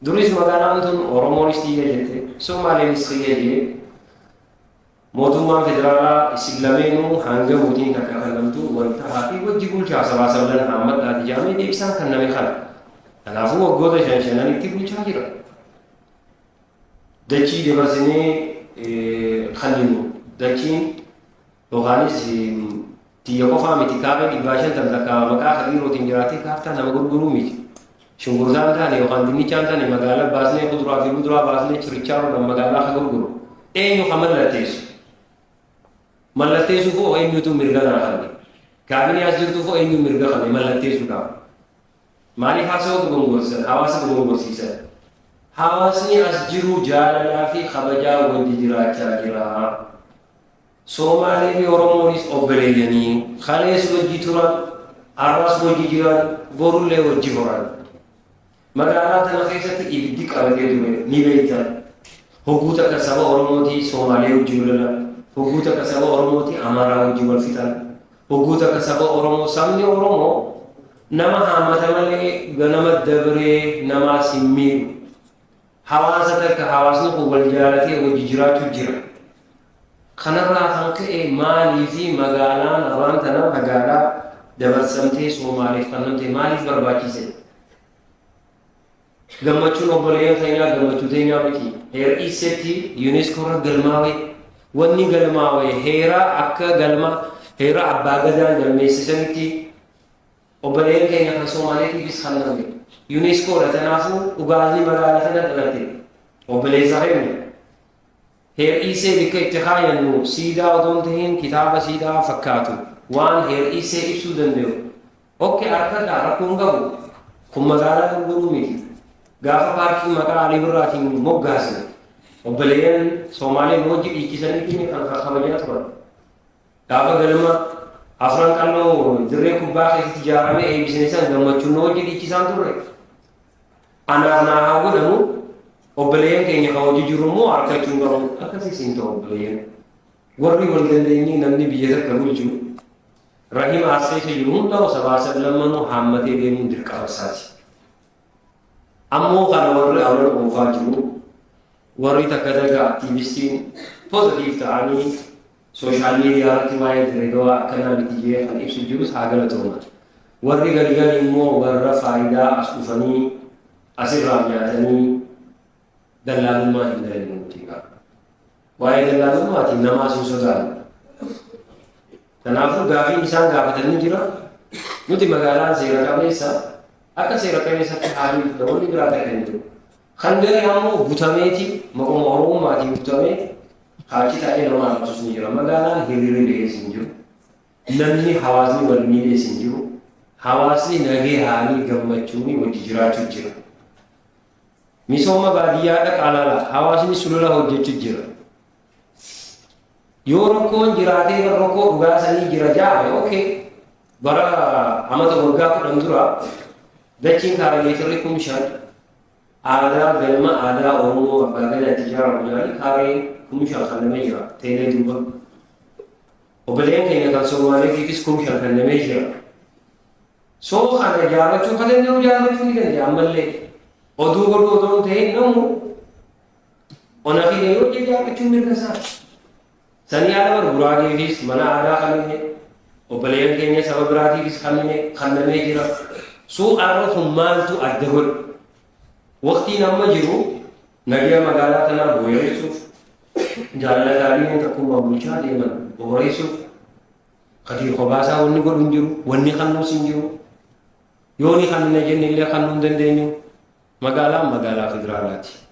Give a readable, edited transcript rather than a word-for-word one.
duris magaalaan tun Oromoonis xiyya jette Somaaleenis xiyya jee mootummaan federaalaa isin lameenuu hanga mootiin takka kannamtu wanta haati wajji bulchaa sabaa sablan hammadhaati jaamee deebisaan kanname kana kanaafuu waggoota shananitti bulchaa jira dachii dabarsinee kanninu dachiin yookaanis tiyya qofaa miti kaaba 500 takka maqaa hadiirootiin jiraatee kaaftaa nama gurguruu miti shunkurtaan taane yookaan dinnichaan taane magaalaa baasnee kuduraa fi muduraa baasnee chirichaaruudhaan magaalaa ka gurguru eenyu ka mallatteessuuf oo eenyutu mirga naa qabne kaabinee as jirtuuf oo eenyu mirga qabne mallatteessuudhaaf maaliif haasawatu gongorsan hawaasa gongorsiisan hawaasni as jiru jaalalaa fi kabajaa wajji jiraachaa jira Somaalee fi Oromoonis obboleeyyanii kalees wajji turan arras wajji jiran borullee wajji horan magaalaa tana keessatti ibiddi qabatee ture ni beektan hogguu takka saba Oromootii Somaalee wajji lolan hogguu takka saba Oromootii Amaaraa wajji wal fixan hogguu takka saba Oromoo sabni Oromoo nama hammata malee ganama dabree namaa simmiidhu hawaasa takka hawaasni kun wal jaalatee wajji jiraachuu jira kanarraa kan ka'e maalii fi magaalaan abaan tana magaalaa dabarsamtee Somaaleef kannamtee maaliif barbaachise gammachuun obboleeyyan keenyaa gammachuu teenyaa miti heer'isetti yuuneskoorra galmaawee wanni galmaawee heera akka galma heera abbaa gadaan galmeessisanitti obboleeyyan keenya kan Somaaleetiifis kanname yuuneskoodha tanaafuu dhugaatii magaalaa tana dhalate obboleessa keenya heer'isee bikka itti kaayannu siidaa odoon tahiin kitaaba siidaa fakkaatu waan heer'isee ibsuu danda'u okke harkadhaa rakkoon qabu kun magaalaa gurguruu miti gaafa paarkii maqaa Alii Birraatiin moggaasne obboleeyyan Somaaleen hojii dhiichisaniitiin kan kabajaa turan gaafa galma afran qalloo dirree kubbaa keessatti ijaaramee eebbisanii san gammachuun hojii dhiichisaan turre anaaf naa haa godhamu obboleeyyan keenya kan hojii jiru immoo harkachuun qabu akkasiis hin ta'u obboleeyyan warri wal dandeenyii namni biyya takka bulchu rahima asseessa jiru hundaa'u sabaa sablammanuu haammatee deemuun dirqama isaati ammoo kana warri awwal oofaa jiru warri takka daga aktiivistiin pozitiif ta'anii sooshaal miidiyaa irratti waa'ee Dirreedawaa akkanaa miti jee kan ibsu jirus haa galatooma warri galgal immoo warra faayidaa as dhufanii asirraa nyaatanii dallaalummaa hin dalagnuuti waa'ee dallaalummaatiin namaa sin sodaatu kanaafuu gaafiin isaan gaafatanii jira nuti magaalaan seera qabeessa akka seera qabeessatti haalii namoonni biraa ta'an jiru kan gari ammoo butameeti maquma Oromommaatiin butamee haachi ta'ee nama harkasus ni jira magaalaan hiriirri dees hin jiru namni hawaasni wal miidhees hin jiru hawaasni nagee haalii gammachuuni wajji jiraachuu jira misooma baadiyyaa dhaqaalaala hawaasni sulula hojjechuu jira yoo rakkoon jiraatee rakkoo dhugaasanii jira jaabe okay bara amata waggaa 10 dura dachiin kaaree kumshaan aadaa galma aadaa Oromoo abbaa gadaatti ijaaramu yaani kaaree kumshaan kannamee jira teelee duuba obboleeyyan keenya kan Somaaleetiifis kumshaan kannamee jira soo kana ijaarachuu kan danda'u ijaarachuu ni danda'a ammallee oduu godhu odoon ta'e namu ona fide yoo ijaarachuu mirga isaa sanii haala Guraageefis mana aadaa kanname obboleeyyan keenya saba biraatiifis kannamee jira suu arra kun maaltu adda godhu waqtiin amma jiru nagaa magaalaa tanaa booyareessuuf jaalataaleen takkummaa bulchaa deeman booyareessuuf qatii qobaasaa wanni godhu hin jiru wanni kannuus hin jiru yooni kannina jenne illee kannuu hin dandeenyu magaalaa federaalaati